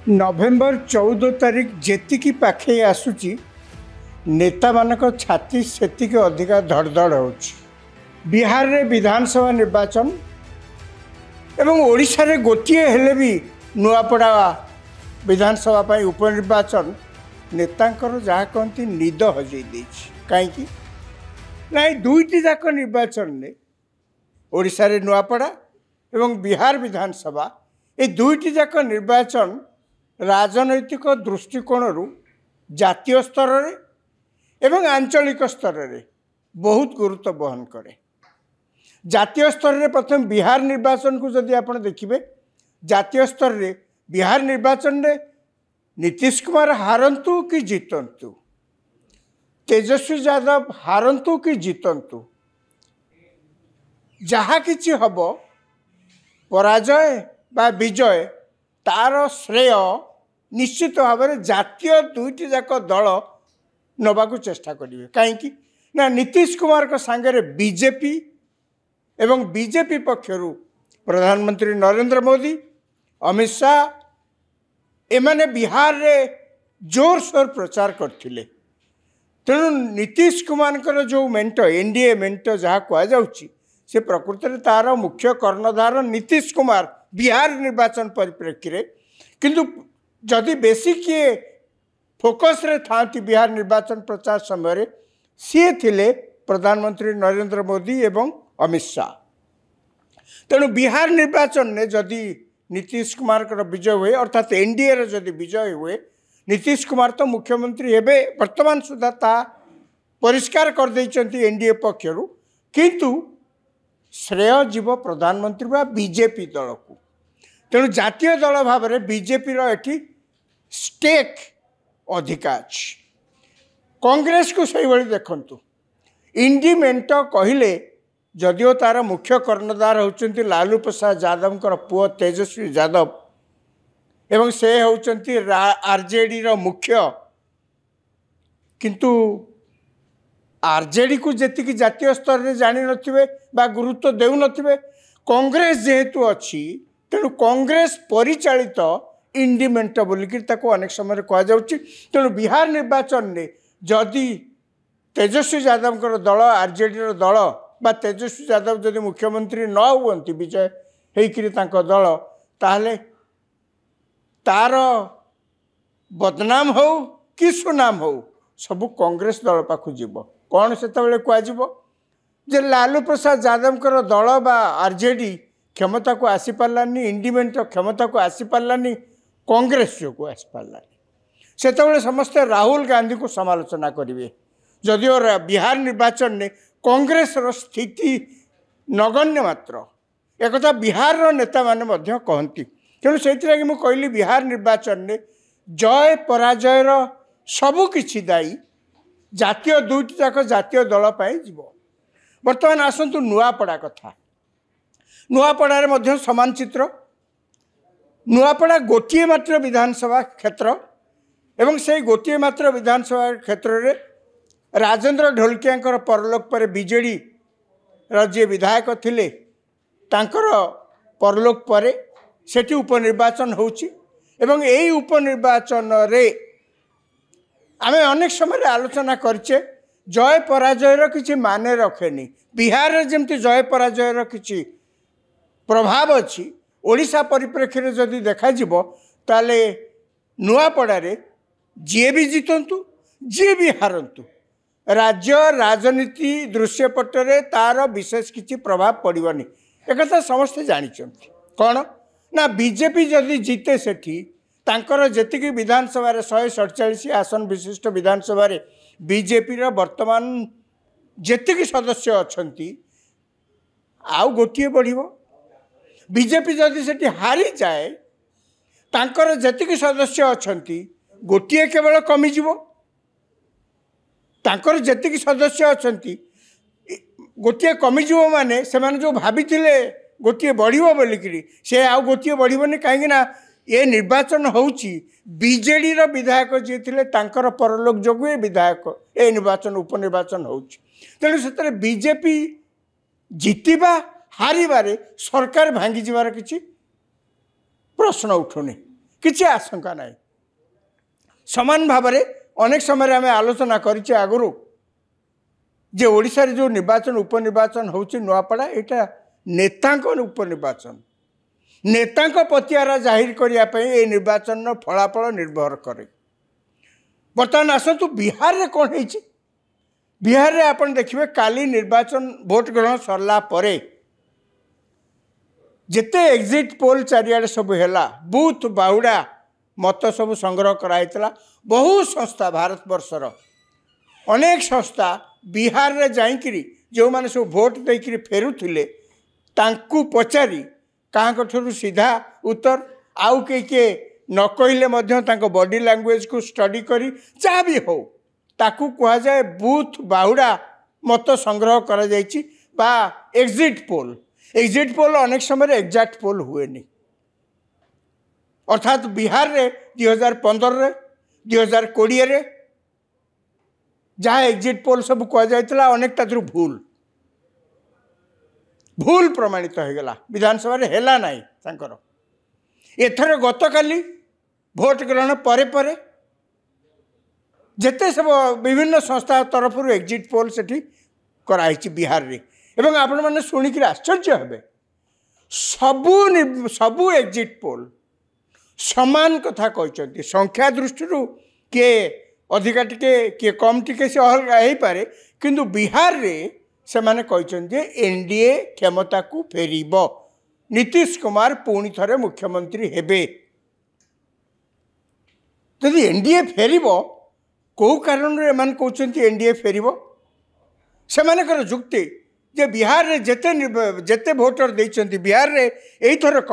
नवेम्बर 14 तारीख जेतिकी पाखे आसूची नेता मानक छाती सेतिक अधिका धड़धड़ हो बिहार रे विधानसभा निर्वाचन एवं ओडिशा रे गोटिए हेले भी नुआपड़ा विधानसभा पाई उपनिर्वाचन नेतांकर जहाँ कहती निद हजई कहीं ना दुईटी जाक निर्वाचन ने ओडिशा रे नुआपड़ा एवं बिहार विधानसभा ये दुईटी जाक निर्वाचन राजनैतिक दृष्टिकोण जातीय स्तर रे एवं आंचलिक स्तर रे बहुत गुरुत्व बहन करे। जातीय स्तर रे प्रथम बिहार निर्वाचन को जदि आप देखिए जातीय स्तर रे बिहार निर्वाचन रे नीतीश कुमार हारंतु कि जीतंतु, तेजस्वी यादव हारंतु कि जीतंतु, जहाँ किछि हब पराजय बा विजय तार श्रेय निश्चित भाव में जातीय दुईटी जाक दल नबाकू चेष्टा करेंगे कहीं ना नीतीश कुमार को सांगे बीजेपी एवं बीजेपी पक्षर प्रधानमंत्री नरेंद्र मोदी अमित शाह एमाने बिहार रे जोर शोर प्रचार करथिले। तेणु नीतीश कुमार जो मेंट एनडीए मेंट जहाँ कहुच्छी से प्रकृत में तार मुख्य कर्णधार नीतीश कुमार बिहार निर्वाचन परिप्रेक्षी किंतु जदि बेसी किए फोकस रे थांती बिहार निर्वाचन प्रचार समय सी थिले प्रधानमंत्री नरेंद्र मोदी एवं अमित शाह। तेणु बिहार निर्वाचन ने जदि नीतीश कुमार का विजय हुए अर्थात एनडीए रे जदि विजय हुए नीतीश कुमार तो मुख्यमंत्री हेबे वर्तमान सुधा ता परिष्कार कर देइचंती एनडीए पक्षरु किंतु श्रेय जीव प्रधानमंत्री बा बीजेपी दल को। तेणु जातीय दल भाव में बीजेपी रो स्टेक अधिका अछि। कांग्रेस को सही भली देखंतु इंडी मेंट कहले जदिओ तार मुख्य कर्णधार होचंती लालू प्रसाद यादव पुओ तेजस्वी यादव एवं से होचंती आरजेडी रो मुख्य किंतु आरजेडी को जी जातीय स्तर में जानी नथिबे बा गुरुत्व देउ नथिबे कांग्रेस जेहेतु अच्छी तेणु कांग्रेस परिचालित इंडी मेंट बोलिकी अनेक समय कह जाउची। तेणु बिहार निर्वाचन में जदि तेजस्वी यादव दल आरजेडी दल बा तेजस्वी यादव जदि मुख्यमंत्री न हुअंती विजय होइकिरी तांको दल ताहले तार बदनाम हो कि सुनाम हो सबु कांग्रेस दल पाखु जीव। कौन से कह जे लालू प्रसाद यादव दल बा आरजेडी क्षमता को आसी पार्लानी इंडिमेंट क्षमता को आसी पार्लानी कांग्रेस जो को आसी पार्लानी से समस्ते राहुल गांधी को समालोचना करेंगे जदिओ बिहार निर्वाचन ने कांग्रेस रो स्थिति नगण्य मात्र एक बिहार रो नेता माने मध्य कहती। तेणु से कहली बिहार निर्वाचन ने जय पराजयर सबु किछि दायी जातीय दुईटी जाक जातीय दल पाई जीव। बर्तमान आसतु नुआपड़ा कथा। नुआपड़ा मध्य समान चित्र। नुआपड़ा गोटे मात्र विधानसभा क्षेत्र एवं से गोटे मात्र विधानसभा क्षेत्र रे राजेंद्र ढोलकिया परलोक पर बीजेडी जे विधायक थिले तांकर परलोक पर सेठी उपनिर्वाचन होउची एवं एई उपनिर्वाचन रे आमे अनेक समय आलोचना करचे जय पराजयर किछि माने रखेनी। बिहार रे जेमति जय पराजयर किछि प्रभाव अच्छी ओडिशा परिप्रेक्षी रे जदि देखा जिवो ताले नुआपड़ा रे जे भी जीतंतु जे भी हारंतु राज्य राजनीति दृश्यपट रे तार विशेष किछि प्रभाव पड़िबनी एक समस्ते जानिचंती। कौन ना बीजेपी जदि जीते सेठी तांकर जेतिकी विधानसभा 147 आसन विशिष्ट विधानसभा बीजेपी रा वर्तमान जेतिकी सदस्य अछंती आउ गोटिए बढ़िबो। बीजेपी जदि सेठी हारी जाए तांकर जेतिकी सदस्य अछंती गोटिए केवल कमी जीवो। तांकर जेतिकी सदस्य अछंती गोटिए कमी जीवो माने सेमाने जो भाबिथिले गोटिए बढ़िबो बोलिकिरी से आउ गोटिए बढ़िबोनी काहेकि ना ये निर्वाचन होउची बीजेडी रो विधायक जे थिले तांकर परलोक जोगु ए विधायक ए निर्वाचन उपनिर्वाचन होउची। तेणु से बीजेपी जीतिबा हारिबारे सरकार भांगी जीवार किछि प्रश्न उठुनी किसी आशंका ना समान भाव में अनेक समय आम आलोचना करें आगु जे ओडिशा रे जो निर्वाचन उपनिर्वाचन होची नुआपड़ा यहाँ नेता उपनिर्वाचन नेता पतिआरा जाहिर करने ये निर्वाचन फलाफल निर्भर करे। बर्तमान आसतु बिहार रे कौन है बिहार रे आपण देखिए काली निर्वाचन भोट ग्रहण सरला परे जिते एग्जिट पोल चारिआडे सब है बूथ बाहुड़ा मत सब संग्रह कराइतला बहु संस्था भारत वर्षर अनेक संस्था बिहार रे जाइकरी जो माने सब भोट देकरी फेरुथिले तांकू पचारी कहाँ ठू सीधा उत्तर आउ के न कहले बॉडी लैंग्वेज को स्टडी करी जहाँ भी हो ताकू कह जाए बूथ बाहुड़ा मत संग्रह करा जाइछि बा एग्जिट पोल अनेक समय एग्जैक्ट पोल हुए नहीं अर्थात बिहार रे 2015 रे 2020 रे जहाँ एग्जिट पोल सब कह जाइतला अनेक तादरू भूल प्रमाणित हो गला विधानसभा रे हेला नाही तांकर एथर गतकाली भोट ग्रहण परे परे जेते सब विभिन्न संस्था तरफ एग्जिट पोल सेठी कराई बिहार रे एवं आपण माने शुणिक आश्चर्य हेबे सबू एग्जिट पोल समान कथा कहते संख्या दृष्टि किए अधिका टिके किए कम टिके से अलग हो पारे किंतु बिहार रे से माने कहते एनडीए क्षमता को फेरिब नीतीश कुमार पुणी थरे मुख्यमंत्री हेबे यदि एनडीए फेरिब कौ कारण एम कहते एनडीए फेरिब से मानकर जुक्ति जे बिहार रे जेते वोटर देइचंती बिहार रे एई थरक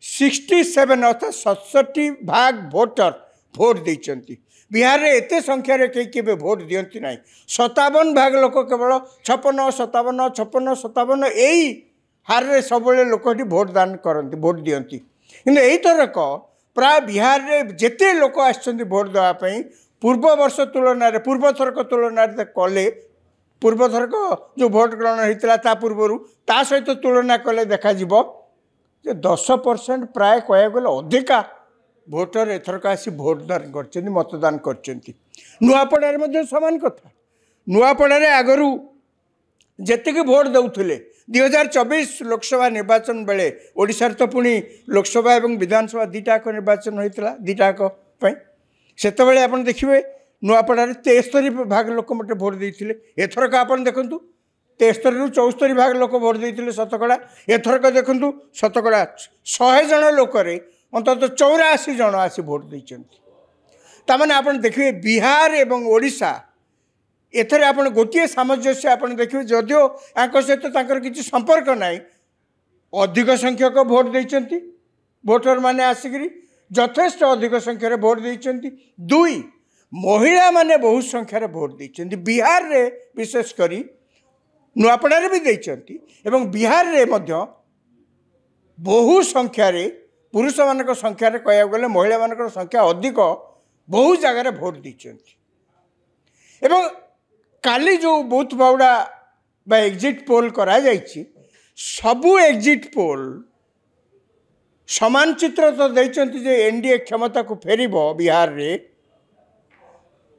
67 अर्थात 67% वोटर भोट देइचंती बिहार रे एते संख्या रे के भोट दियंती नाही 57% लोक केवल 56 एई हार रे सबले लोक भोट दान करंती भोट दियंती किंतु एई थरक प्राय बिहार रे जेते लोक आछंती भोट देवा पई पूर्व वर्ष तुलन रे पूर्व थरक तुलन रे कले पूर्व थरक जो भोट ग्रहण होता ता पूर्वर ता सहित तुलना कले देखा जे 10% प्राय कह गले अधिका भोटर एथरक आसी भोटदान कर मतदान कर नुआपड़ा सामान कथा नुआपड़ा आगरू जी भोट दौले 2024 लोकसभा निर्वाचन बेले ओडिशार तो पुणी लोकसभा और विधानसभा दुईटाक निर्वाचन होता दुईटाक सेतबेले आपण देखिए नुआपड़ा 73% लोक मटे भोट देते एथरक आपण देखु 73 ରୁ 74% लोक भोट देते शतकड़ा एथरक देखु शतकड़ा 100 जन लोक अंतत 84 जन आसी भोट देते ताने आप देखिए बिहार एवं ओडिशा एथर आप गोटे सामंजस्य आप देखिए जदियो या सहित किसी संपर्क ना अधिक संख्यक भोट देते भोटर माने आसिक यथेष्ट अधिक संख्यार भोट देते दुई महिला माने बहुत संख्यार भोट देते बिहार रे विशेषकर नुआपड़ा भी देते एवं बिहार रे मध्य बहु संख्यार पुरुष मान संख्यार कह गले महिला मान संख्या अधिक बहु जगार भोट देते एवं काली जो बूथ बाउड़ा बा एग्जिट पोल करा जाइछि सबू एग्जिट पोल समान चित्र तो देइछन्ति जे एनडीए क्षमता को फेरिब बिहार रे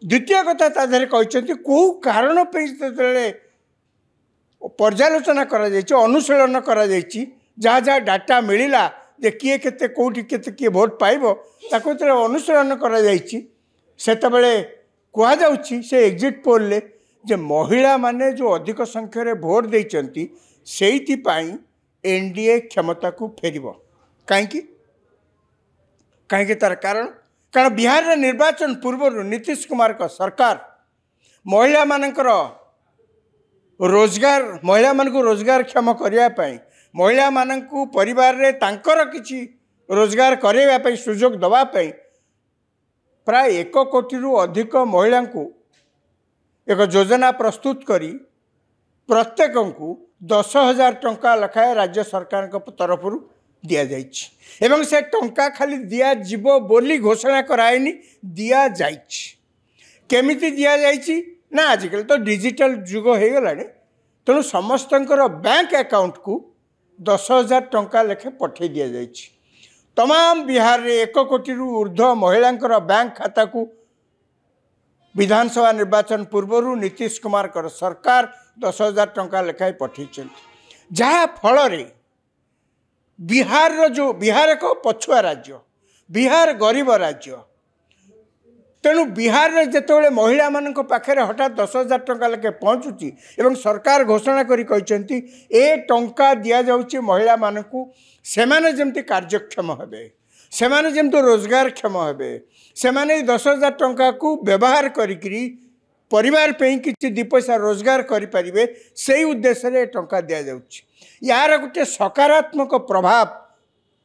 द्वितीय कथा ताधरे कहते कौ कारण पर्यालोचना अनुशीलन करा जहाँ जहाँ डाटा मिलला जे किए केते कोठी केते किए भोट पाइबो ताको अनुशीलन करा सेतबेले कहा जाउछि से एग्जिट पोल ले जे महिला माने जो अधिक संख्यार भोट देइछन्ति सेइति पाई एनडीए क्षमता को फेरिब कहीं तार कारण बिहार रे निर्वाचन पूर्व नीतीश कुमार का सरकार महिला मानकर रोजगार महिला मान को रोजगार क्षम करने महिला मान को परिवार रे तांकर किछि रोजगार करने सुजोग दवापाई प्राय 1 कोटी रु अधिक महिला को एक योजना प्रस्तुत करी प्रत्येक को 10,000 टंका लखाए राज्य सरकार तरफ दिया जाइछि एवं से टंका खाली दिया जीवो बोली घोषणा कराएनी दिया जाइछि केमिति दिया जाइछि ना आजिकल तो डिजिटल जुग हो गला तेणु समस्त बैंक अकाउंट को 10,000 टंका लेखे पठे दि जाइछि तमाम बिहार रे 1 कोटी ऊर्ध्व महिला बैंक खाता को विधानसभा निर्वाचन पूर्व नीतीश कुमार कर सरकार 10,000 टंका लेखाएं पठे जहाँ फल बिहार जो बिहार एक पछुआ राज्य बिहार गरीब राज्य तेणु बिहार में जिते महिला मान पाखे हठात 10,000 टंका लेखे पहुँचुची एवं सरकार घोषणा करी कहते ए टंका दि जाऊँगी महिला मानू से जमती कार्यक्षम हेबे से जमती रोजगारक्षम हेबे से 10,000 टंका को व्यवहार करी परिवार पे किसी 2 पैसा रोजगार करें से उद्देश्य टंका दि जाऊँगी यार गोटे सकारात्मक प्रभाव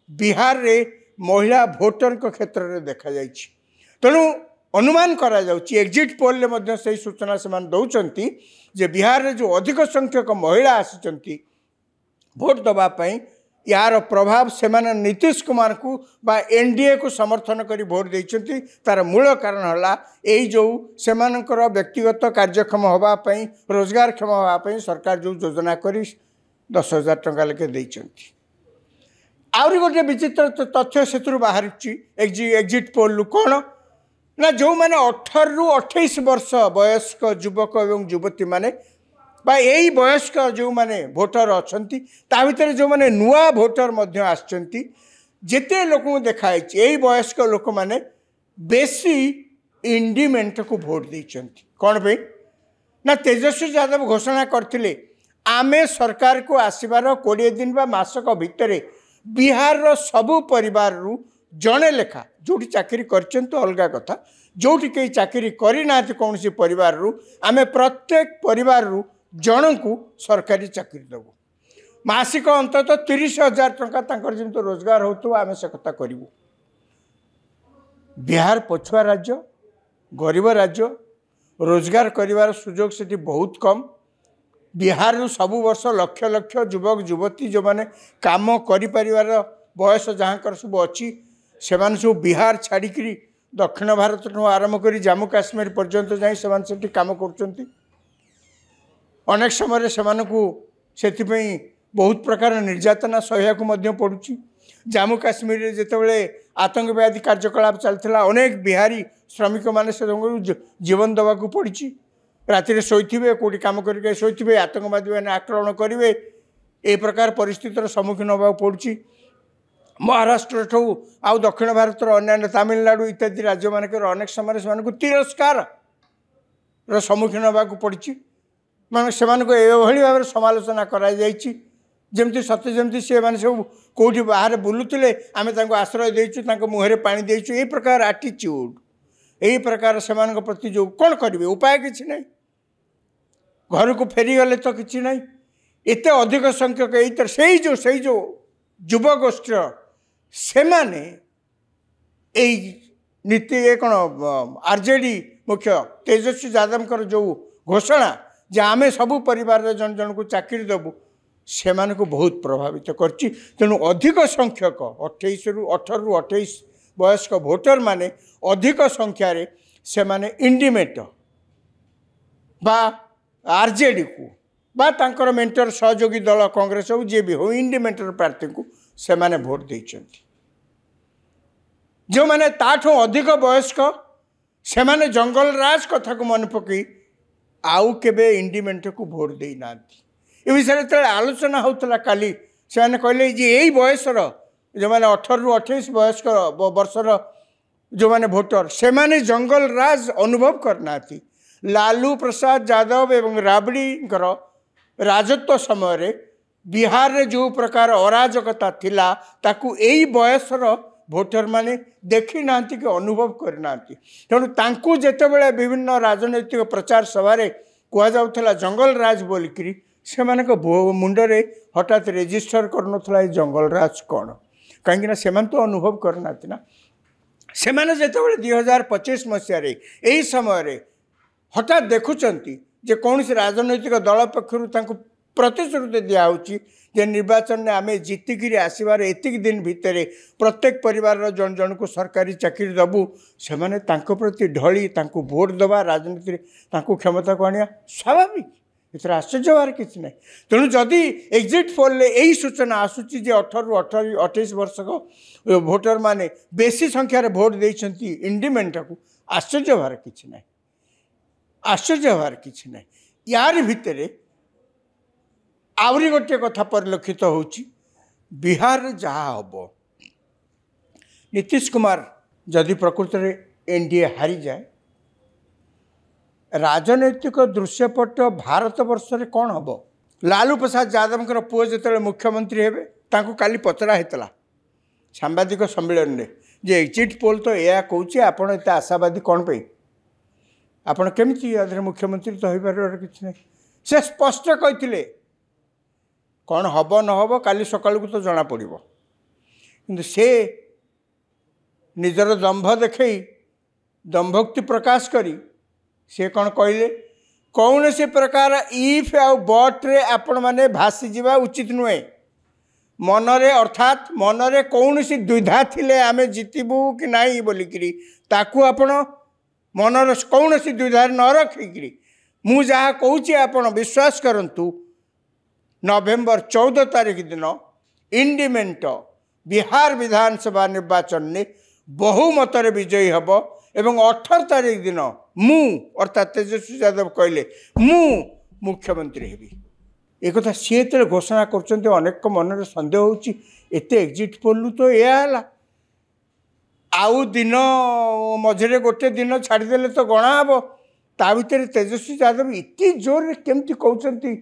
बिहार रे महिला भोटर क्षेत्र में देखा जाइए तेणु अनुमान करा जाउची एग्जिट पोल ले मध्य से सूचना से दौरान जे बिहार रे जो अधिक संख्यक महिला आसी भोट दवाई यार प्रभाव से नीतीश कुमार को बा एनडीए को समर्थन करी भोट देइछंती तार मूल कारण हला एई जो सेमानकर व्यक्तिगत कार्यक्षम होगापी रोजगारक्षम होगापी सरकार जो योजना करी 10,000 टंका लेके देइछंती आउरी गोटे विचित्र तथ्य से बाहर एग्जिट पोल कौन ना जो मैंने 18 रु 28 वर्ष वयस्क युवक एवं युवती माने बा यही वयस्क जो मैंने भोटर अच्छा भितर जो मैंने नुआ भोटर जिते लोक देखाई यही वयस्क लोक मैंने बेसी इंडिमेंट को भोट देते कौन पे ना तेजस्वी यादव घोषणा करते आमे सरकार को आसबार 20 दिन बा मासक भितर बिहार रो सबु परिवार रु जड़े लेखा जो चाकरी कर अलग कथा जो कई चाकरी करना कौन सी परिवार रु आमे प्रत्येक परिवार रु जन को सरकारी चाकरी देवु मासिक अंतत 30,000 टंका जमी रोजगार हो आम से कथा करूँ बिहार पछुआ राज्य गरीब राज्य रोजगार करिवार सुजोग से बहुत कम बिहार रु सबु वर्ष लक्ष लक्ष युवक युवती जो मैंने काम कर बयस जहाँ सब अच्छी से सब बिहार छाड़ी दक्षिण भारत आरंभ कर जम्मू काश्मीर पर्यंत जाई से काम कर अनेक समय से बहुत प्रकार निर्यातना सहया पड़ुची जम्मू काश्मीर जितेबाला आतंकवादी कार्यकलाप चलता अनेक बिहारी श्रमिक मैंने से जीवन दवाक पड़ी राति शोथे कौटी कम करके शोथे आतंकवादी मैंने आक्रमण करेंगे ए प्रकार परिस्थितिर सम्मुखीन होगा पड़ी महाराष्ट्र ठू आउ दक्षिण भारत अन्य तमिलनाडु इत्यादि राज्य मानक अनेक समय से तिरस्कार सम्मुखीन होगा पड़ी मैं से भाव समालोचना करमती सत्य जमती सी मैंने सब कौटी बाहर बुलूले आम आश्रय देचु मुहर पा देचु ये प्रकार आटीट्यूड यही प्रकार से प्रति जो कौन करेंगे उपाय किसी ना घर को फेरीगले तो किसी ना एत अधिक संख्यक से जो युवा गोष्ठी से नीति ये कौन आरजेडी मुख्य तेजस्वी यादव जो घोषणा जे आमे सबू परिवार जन जन को चाकरी देवु से बहुत प्रभावित करछि तेणु अधिक संख्यक 18 रु 28 वयस्क भोटर माने अधिक संख्यार से इंडिमेट बा आरजेडी को बा तांकर मेंटर सहयोगी दल कांग्रेस हो जे भी हो इंडिमेंटर प्रार्थी को से माने भोट देइछन्ति जो माने ताठो अधिक वयस्क से माने जंगल राज कथा को मन पकई आउ केबे इंडिमेंट को भोट दे ना ये विषय जो आलोचना होता काली से कहले यही बयसर जो मैंने 18 रु 28 वयस्क वर्षर जो मैंने भोटर से माने जंगल राज अनुभव करना लालू प्रसाद यादव एवं राबड़ी राजत्व समय बिहार रे जो प्रकार अराजकता थिला ताकू यही बयसर भोटर माने देखी ना कि अनुभव करना तेणु तांकू जेतेबेले विभिन्न राजनैतिक प्रचार सभा कहुला जंगल राज बोलिकी से मुंडरे हठात रेजिस्टर करना जंगल राज कौन कहीं से तो अनुभव करना से जितेबाला 2025 मसीह यही समय हठात देखुंट जे कौन राजनैतिक दल पक्षर प्रतिश्रुति दिखाई जे निर्वाचन में आम जीतिकी आसबार एतिक दिन भितर प्रत्येक परिवार जन जन को सरकारी चाकरी देवु से प्रति ढली भोट दबा राजनीति क्षमता को आने स्वाभाविक एथर आश्चर्य हबार किसी ना तेणु जदि एग्जिट पोल यही सूचना आसूची 18 रु 28 वर्ष भोटर माने बेसी संख्यार भोट देती इंडिमेंटा को आश्चर्य हबार किसी ना आश्चर्य हबार किसी ना यार भितर आहरी गोटे कथा परिलक्षित होची बिहार जहाँ हम नीतीश कुमार जदि प्रकृत में एनडीए हारी जाए राजनैतिक दृश्यपट भारत वर्ष में कौन हम लालू प्रसाद यादव पुओ जो मुख्यमंत्री हेबे तांको काली पचरा होता सांबादिक सम्मेलन में जे एग्जिट पोल तो यह कौचे आपण एत आशावादी कौन पे आपण केमिति मुख्यमंत्री तो हो पार कि से स्पष्ट कहते कौन हम न हम काली सकाल को तो जना पड़ो कि से निजर दंभ देखे दंभोक्ति प्रकाश करी से कौन कहले कौन से प्रकार इफ आ बट्रे आपण मैंने भासी जावा उचित नुहे मनरे अर्थात मनरे कौन सी द्विधा थिले आमे जितबू कि नहीं बोलिकी ताकू आपण मनर कौन सी द्विधा न रखिकी मु जहाँ कहूँ आपण विश्वास करंतु नवेम्बर 14 तारीख दिन इंडिमेंट बिहार विधानसभा निर्वाचन में बहुमत विजयी हम एवं 18 तारीख दिन मु अर्थात तेजस्वी यादव कहले मु मुख्यमंत्री हेबी एक सी जो घोषणा कर अनेक मन सन्देह होत एग्जिट पोल तो यह आउ दिन मझे गोटे दिन छाड़देले तो गणा हम ता भर तेजस्वी यादव इतनी जोर केमती कहते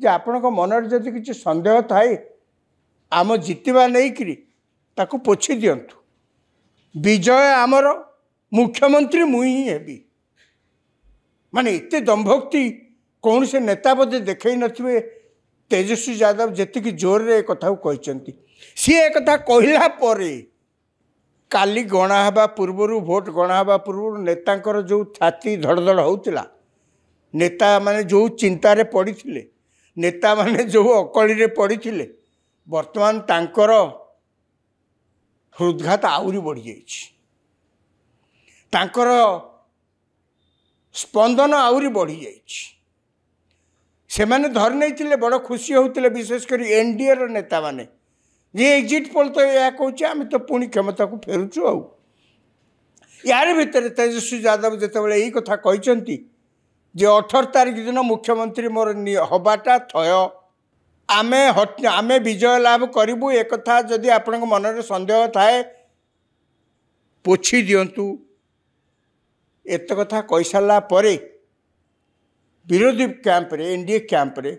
जे आपण मन जदि किसी सन्देह थाए आम जितवा नहीं ताकू पोछि दियंतु विजय आमर मुख्यमंत्री मुई ही हेबी माने इतने दंभोक्ति कौन से नेता बोधे देखई नथिबे तेजस्वी यादव जेतिकी जोर रे कथा कहते सी एक कथा कहला परे काली गणा हवा पूर्वर भोट गणा हवा पूर्व नेतांकर जो छाती धड़धड़ होउतिला नेता माने जो चिंतार पड़ी नेता माने जो अकली रे पड़ी वर्तमान तांकर हृदघात आउरी बढ़ी जाइछि तांकर स्पंदन आउरी बढ़ी जाइछि से माने धर नहीं बड़ खुशी होते विशेषकर एनडीए रो नेता माने जे एग्जिट पोल तो यह कहूँ आम तो पुणी क्षमता को फेरुचु आउ यार भितर तेजस्वी यादव जितेबाला यही कथा कहते जे 18 तारीख दिन मुख्यमंत्री मोर हबाटा थय आमे विजय लाभ करूँ एक कथा जदि आपण मन सन्देह थाए पोछि दियंतु एत कथा कह सारा पर विरोधी कैंप्रे एनडीए कैंप्रे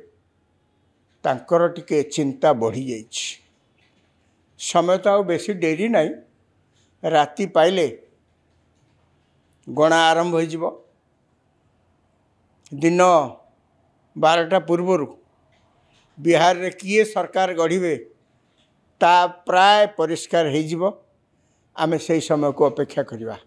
तांकर टिके चिंता बढ़ी जाइछि समय तो बेसी डेरी नहीं राति पाइले गणा आरंभ हो दिन 12टा पूर्वर बिहार रे किए सरकार गढ़े ता प्राय परिष्कार हो आमे से समय को अपेक्षा करवा।